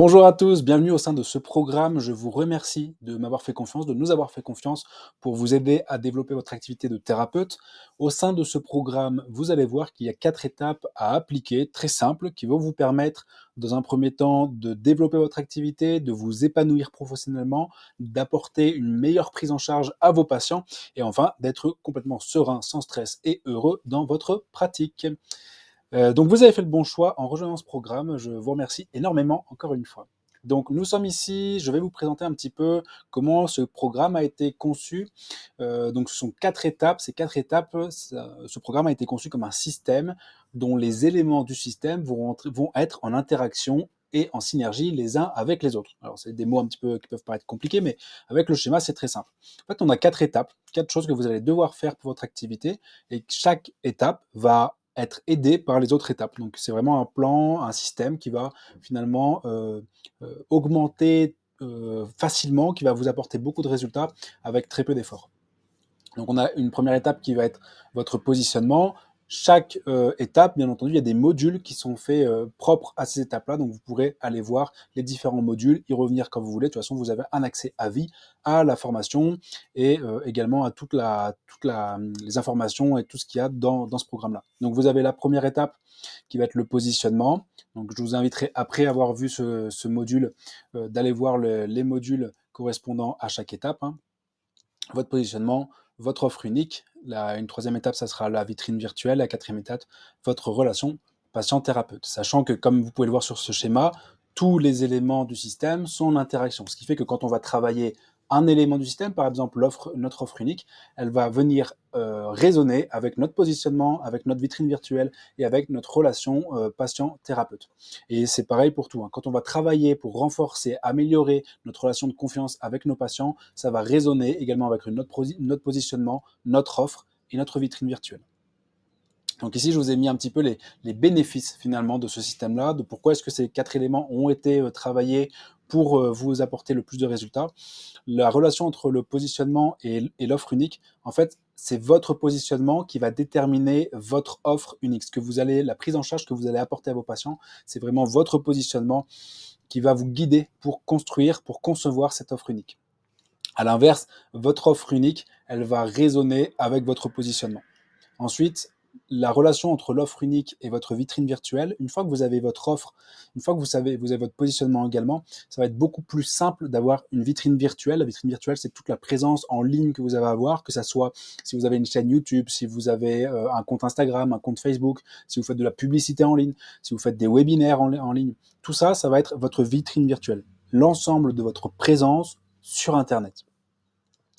Bonjour à tous, bienvenue au sein de ce programme. Je vous remercie de m'avoir fait confiance, de nous avoir fait confiance pour vous aider à développer votre activité de thérapeute. Au sein de ce programme, vous allez voir qu'il y a 4 étapes à appliquer, très simples, qui vont vous permettre, dans un premier temps, de développer votre activité, de vous épanouir professionnellement, d'apporter une meilleure prise en charge à vos patients et enfin d'être complètement serein, sans stress et heureux dans votre pratique. Donc vous avez fait le bon choix en rejoignant ce programme. Je vous remercie énormément encore une fois. Donc nous sommes ici, je vais vous présenter un petit peu comment ce programme a été conçu. Donc ce sont 4 étapes. Ces 4 étapes, ce programme a été conçu comme un système dont les éléments du système vont être en interaction et en synergie les uns avec les autres. Alors c'est des mots un petit peu qui peuvent paraître compliqués, mais avec le schéma, c'est très simple. En fait, on a 4 étapes, 4 choses que vous allez devoir faire pour votre activité et chaque étape va être aidé par les autres étapes. Donc c'est vraiment un plan, un système qui va finalement augmenter facilement, qui va vous apporter beaucoup de résultats avec très peu d'efforts. Donc on a une première étape qui va être votre positionnement. Chaque étape, bien entendu, il y a des modules qui sont faits propres à ces étapes-là. Donc vous pourrez aller voir les différents modules, y revenir quand vous voulez. De toute façon, vous avez un accès à vie à la formation et également à les informations et tout ce qu'il y a dans ce programme-là. Donc vous avez la première étape qui va être le positionnement. Donc je vous inviterai, après avoir vu ce module, d'aller voir les modules correspondant à chaque étape, hein. Votre positionnement, votre offre unique. Une troisième étape, ça sera la vitrine virtuelle. La quatrième étape, votre relation patient-thérapeute. Sachant que, comme vous pouvez le voir sur ce schéma, tous les éléments du système sont en interaction. Ce qui fait que quand on va travailler un élément du système, par exemple notre offre unique, elle va venir résonner avec notre positionnement, avec notre vitrine virtuelle et avec notre relation patient-thérapeute. Et c'est pareil pour tout, hein. Quand on va travailler pour renforcer, améliorer notre relation de confiance avec nos patients, ça va résonner également avec notre positionnement, notre offre et notre vitrine virtuelle. Donc ici, je vous ai mis un petit peu les bénéfices finalement de ce système-là, de pourquoi est-ce que ces 4 éléments ont été travaillés pour vous apporter le plus de résultats. La relation entre le positionnement et l'offre unique, en fait, c'est votre positionnement qui va déterminer votre offre unique. La prise en charge que vous allez apporter à vos patients, c'est vraiment votre positionnement qui va vous guider pour construire, pour concevoir cette offre unique. À l'inverse, votre offre unique, elle va résonner avec votre positionnement. Ensuite, la relation entre l'offre unique et votre vitrine virtuelle, une fois que vous avez votre offre, une fois que vous avez votre positionnement également, ça va être beaucoup plus simple d'avoir une vitrine virtuelle. La vitrine virtuelle, c'est toute la présence en ligne que vous avez à avoir, que ça soit si vous avez une chaîne YouTube, si vous avez un compte Instagram, un compte Facebook, si vous faites de la publicité en ligne, si vous faites des webinaires en ligne. Tout ça, ça va être votre vitrine virtuelle. L'ensemble de votre présence sur Internet.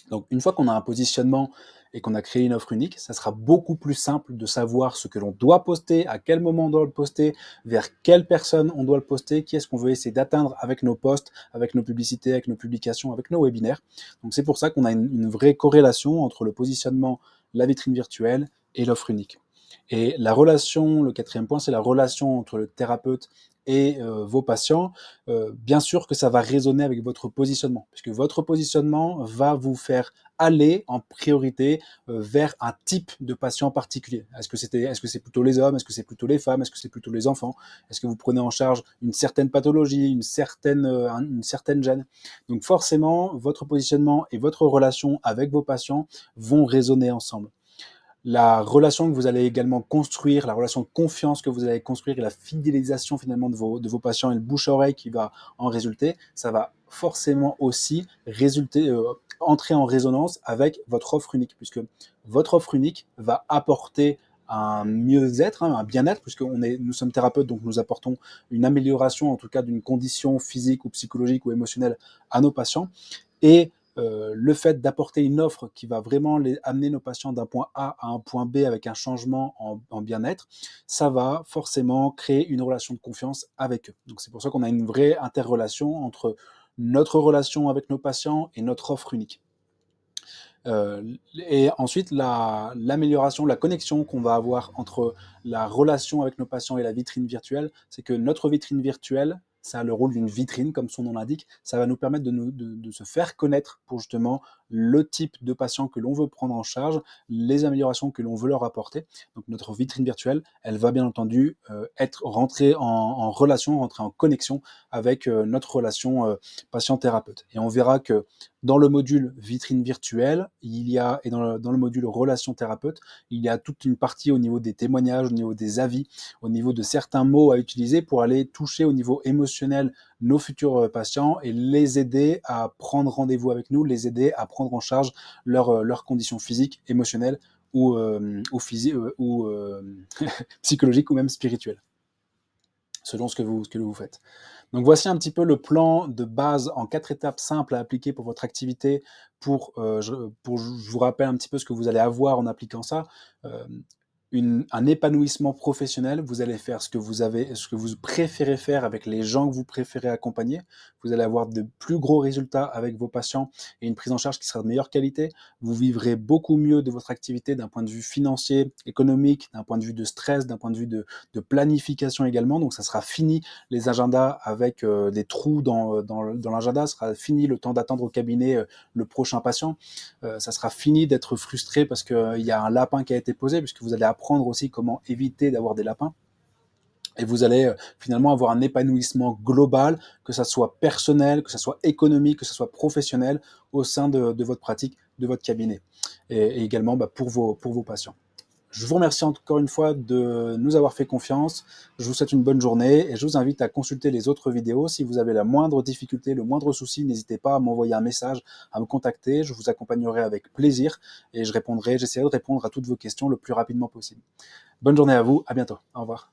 Donc une fois qu'on a un positionnement et qu'on a créé une offre unique, ça sera beaucoup plus simple de savoir ce que l'on doit poster, à quel moment on doit le poster, vers quelle personne on doit le poster, qui est-ce qu'on veut essayer d'atteindre avec nos posts, avec nos publicités, avec nos publications, avec nos webinaires. Donc c'est pour ça qu'on a une vraie corrélation entre le positionnement, la vitrine virtuelle et l'offre unique. Et la relation, le quatrième point, c'est la relation entre le thérapeute et vos patients. Bien sûr que ça va résonner avec votre positionnement, puisque votre positionnement va vous faire aller en priorité vers un type de patient particulier. Est-ce que c'est plutôt les hommes? Est-ce que c'est plutôt les femmes? Est-ce que c'est plutôt les enfants? Est-ce que vous prenez en charge une certaine pathologie, une certaine gêne? Donc forcément, votre positionnement et votre relation avec vos patients vont résonner ensemble. La relation que vous allez également construire, la relation de confiance que vous allez construire et la fidélisation finalement de vos patients et le bouche-oreille qui va en résulter, ça va forcément aussi entrer en résonance avec votre offre unique, puisque votre offre unique va apporter un mieux-être, hein, un bien-être, puisque nous sommes thérapeutes, donc nous apportons une amélioration en tout cas d'une condition physique ou psychologique ou émotionnelle à nos patients. Et le fait d'apporter une offre qui va vraiment amener nos patients d'un point A à un point B avec un changement en bien-être, ça va forcément créer une relation de confiance avec eux. Donc c'est pour ça qu'on a une vraie interrelation entre notre relation avec nos patients et notre offre unique. Et ensuite, l'amélioration, la connexion qu'on va avoir entre la relation avec nos patients et la vitrine virtuelle, c'est que notre vitrine virtuelle, ça a le rôle d'une vitrine, comme son nom l'indique, ça va nous permettre de se faire connaître pour justement le type de patient que l'on veut prendre en charge, les améliorations que l'on veut leur apporter. Donc notre vitrine virtuelle, elle va bien entendu être rentrée en relation, rentrer en connexion avec notre relation patient-thérapeute. Et on verra que dans le module vitrine virtuelle, et dans le module relation thérapeute, il y a toute une partie au niveau des témoignages, au niveau des avis, au niveau de certains mots à utiliser pour aller toucher au niveau émotionnel nos futurs patients et les aider à prendre rendez-vous avec nous, les aider à prendre en charge leurs conditions physiques, émotionnelles ou psychologiques ou même spirituelles, selon ce que vous faites. Donc voici un petit peu le plan de base en 4 étapes simples à appliquer pour votre activité. Je vous rappelle un petit peu ce que vous allez avoir en appliquant ça. Euh, un épanouissement professionnel, vous allez faire ce que vous préférez faire avec les gens que vous préférez accompagner. Vous allez avoir de plus gros résultats avec vos patients et une prise en charge qui sera de meilleure qualité. Vous vivrez beaucoup mieux de votre activité d'un point de vue financier, économique, d'un point de vue de stress, d'un point de vue de planification également. Donc ça sera fini les agendas avec des trous dans l'agenda, ça sera fini le temps d'attendre au cabinet le prochain patient. Ça sera fini d'être frustré parce qu'il y a un lapin qui a été posé, puisque vous allez apprendre aussi comment éviter d'avoir des lapins. Et vous allez finalement avoir un épanouissement global, que ça soit personnel, que ça soit économique, que ça soit professionnel, au sein de votre pratique, de votre cabinet. Et également pour vos patients. Je vous remercie encore une fois de nous avoir fait confiance. Je vous souhaite une bonne journée et je vous invite à consulter les autres vidéos. Si vous avez la moindre difficulté, le moindre souci, n'hésitez pas à m'envoyer un message, à me contacter. Je vous accompagnerai avec plaisir et j'essaierai de répondre à toutes vos questions le plus rapidement possible. Bonne journée à vous, à bientôt. Au revoir.